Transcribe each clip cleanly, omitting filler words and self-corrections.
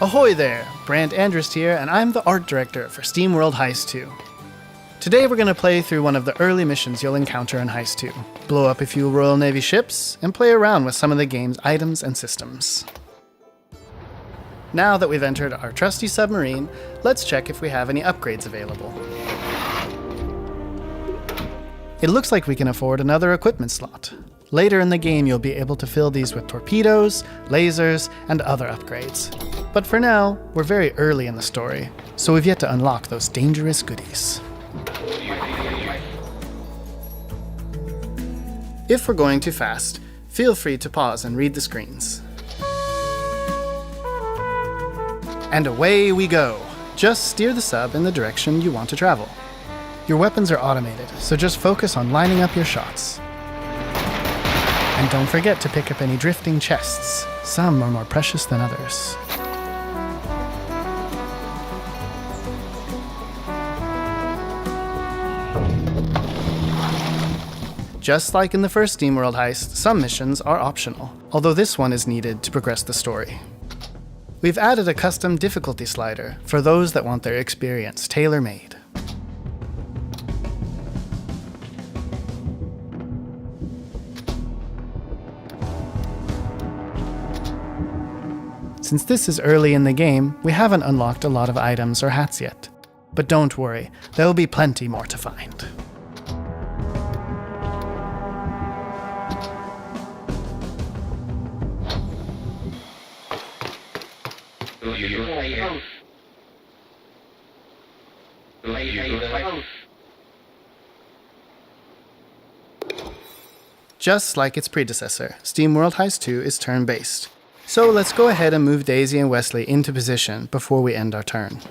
Ahoy there! Brant Andrist here, and I'm the art director for SteamWorld Heist 2. Today we're going to play through one of the early missions you'll encounter in Heist 2, blow up a few Royal Navy ships, and play around with some of the game's items and systems. Now that we've entered our trusty submarine, let's check if we have any upgrades available. It looks like we can afford another equipment slot. Later in the game you'll be able to fill these with torpedoes, lasers, and other upgrades. But for now, we're very early in the story, so we've yet to unlock those dangerous goodies. If we're going too fast, feel free to pause and read the screens. And away we go! Just steer the sub in the direction you want to travel. Your weapons are automated, so just focus on lining up your shots. And don't forget to pick up any drifting chests. Some are more precious than others. Just like in the first SteamWorld heist, some missions are optional, although this one is needed to progress the story. We've added a custom difficulty slider for those that want their experience tailor-made. Since this is early in the game, we haven't unlocked a lot of items or hats yet. But don't worry, there will be plenty more to find. Just like its predecessor, SteamWorld Heist 2 is turn-based. So let's go ahead and move Daisy and Wesley into position before we end our turn.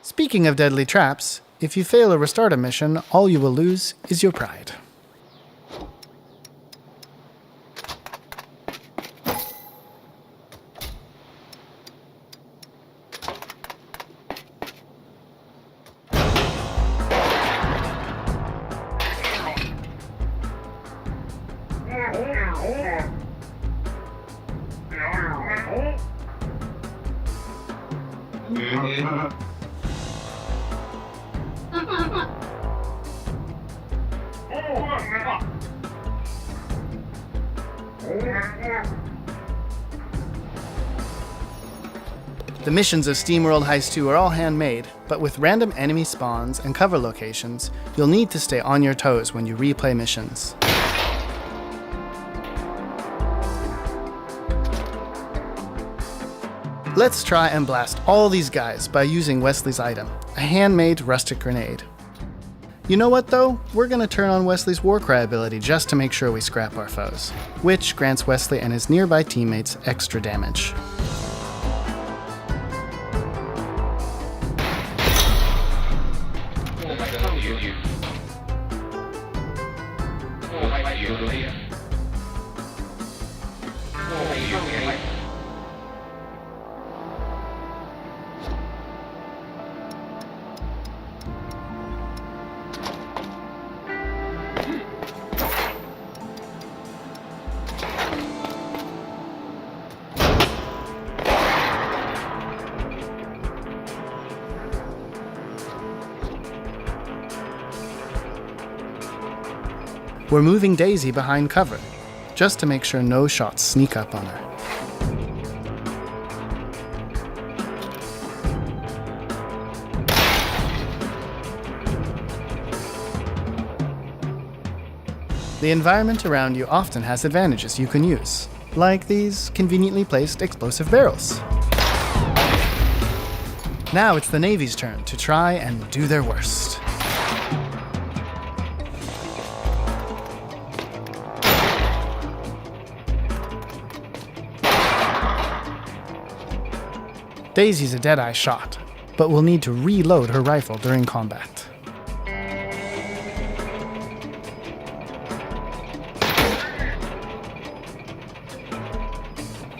Speaking of deadly traps, if you fail or restart a mission, all you will lose is your pride. The missions of SteamWorld Heist 2 are all handmade, but with random enemy spawns and cover locations, you'll need to stay on your toes when you replay missions. Let's try and blast all these guys by using Wesley's item, a handmade rustic grenade. You know what though? We're gonna turn on Wesley's Warcry ability just to make sure we scrap our foes, which grants Wesley and his nearby teammates extra damage. We're moving Daisy behind cover, just to make sure no shots sneak up on her. The environment around you often has advantages you can use, like these conveniently placed explosive barrels. Now it's the Navy's turn to try and do their worst. Daisy's a dead-eye shot, but will need to reload her rifle during combat.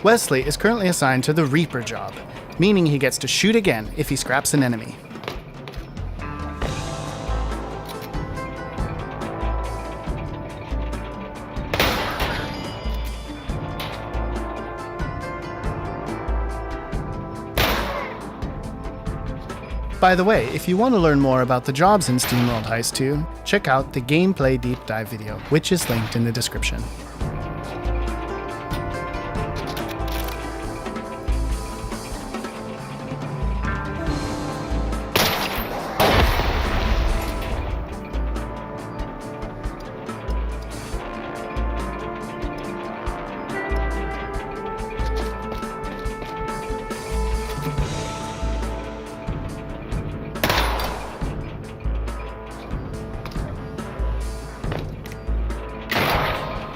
Wesley is currently assigned to the Reaper job, meaning he gets to shoot again if he scraps an enemy. By the way, if you want to learn more about the jobs in SteamWorld Heist 2, check out the gameplay deep dive video, which is linked in the description.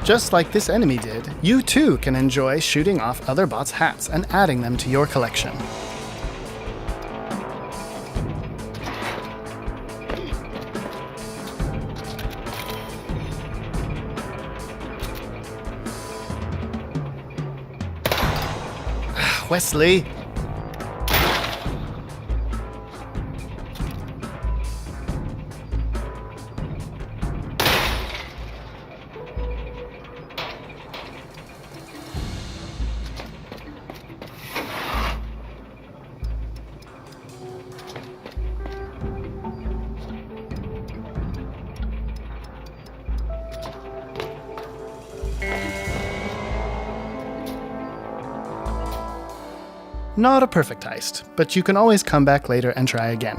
Just like this enemy did, you too can enjoy shooting off other bots' hats and adding them to your collection. Wesley! Not a perfect heist, but you can always come back later and try again.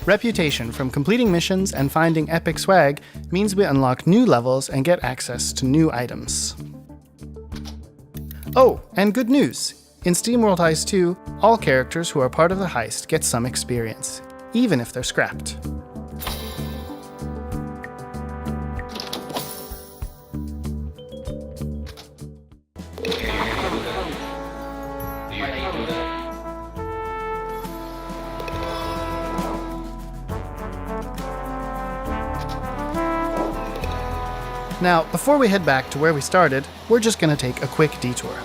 Reputation from completing missions and finding epic swag means we unlock new levels and get access to new items. Oh, and good news! In SteamWorld Heist 2, all characters who are part of the heist get some experience, even if they're scrapped. Now, before we head back to where we started, we're just going to take a quick detour.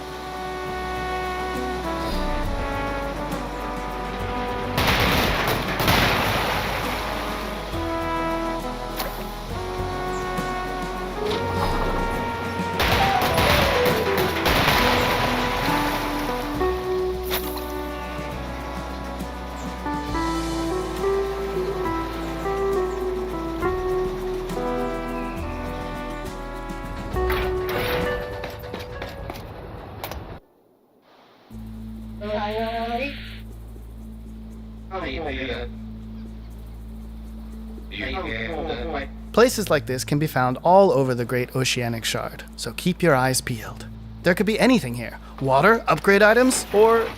Places like this can be found all over the Great Oceanic Shard, so keep your eyes peeled. There could be anything here. Water, upgrade items, or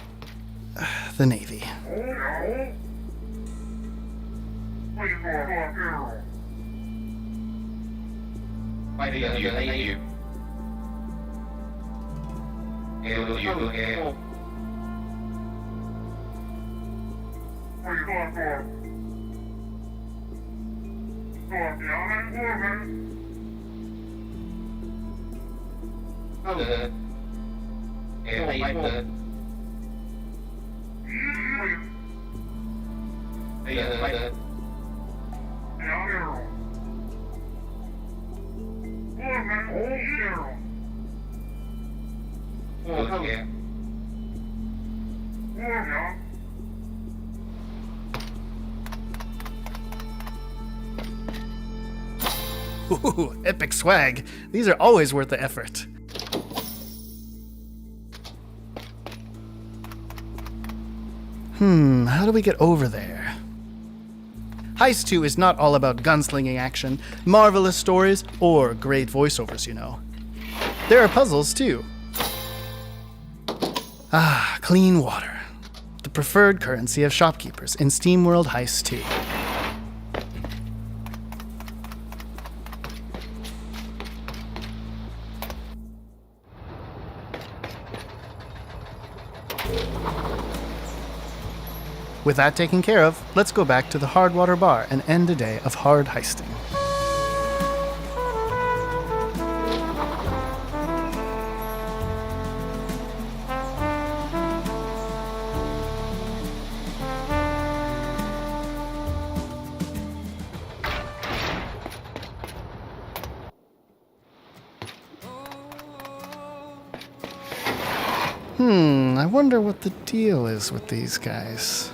the Navy. Ooh, epic swag. These are always worth the effort. How do we get over there? Heist 2 is not all about gunslinging action, marvelous stories, or great voiceovers, you know. There are puzzles, too. Ah, clean water. The preferred currency of shopkeepers in SteamWorld Heist 2. With that taken care of, let's go back to the Hardwater Bar and end a day of hard heisting. I wonder what the deal is with these guys.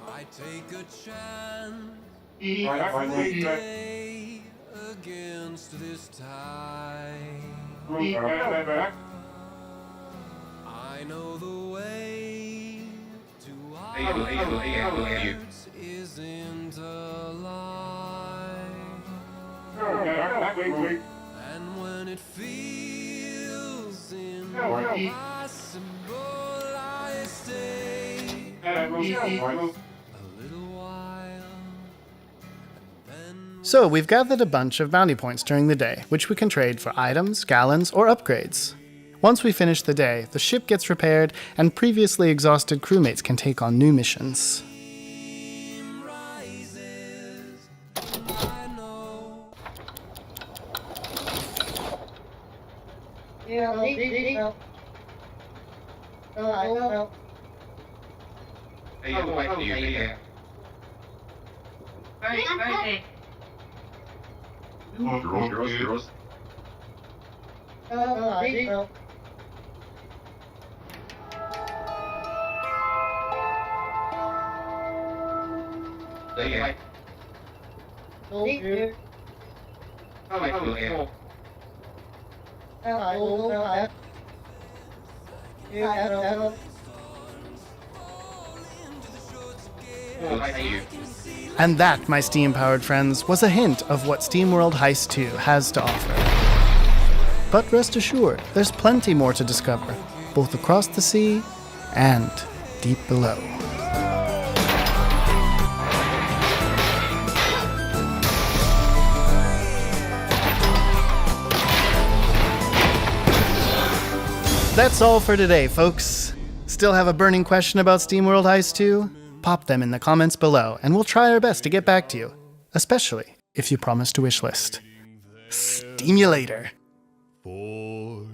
I take a chance day against this tide. I know the way to hearts isn't a lie. And when it feels impossible, I stay a little while. Then So we've gathered a bunch of bounty points during the day, which we can trade for items, gallons, or upgrades. Once we finish the day, the ship gets repaired, and previously exhausted crewmates can take on new missions. rises, I know. And that, my Steam-powered friends, was a hint of what SteamWorld Heist 2 has to offer. But rest assured, there's plenty more to discover, both across the sea and deep below. That's all for today, folks. Still have a burning question about SteamWorld Heist 2? Pop them in the comments below, and we'll try our best to get back to you, especially if you promise to wishlist. Steamulator. For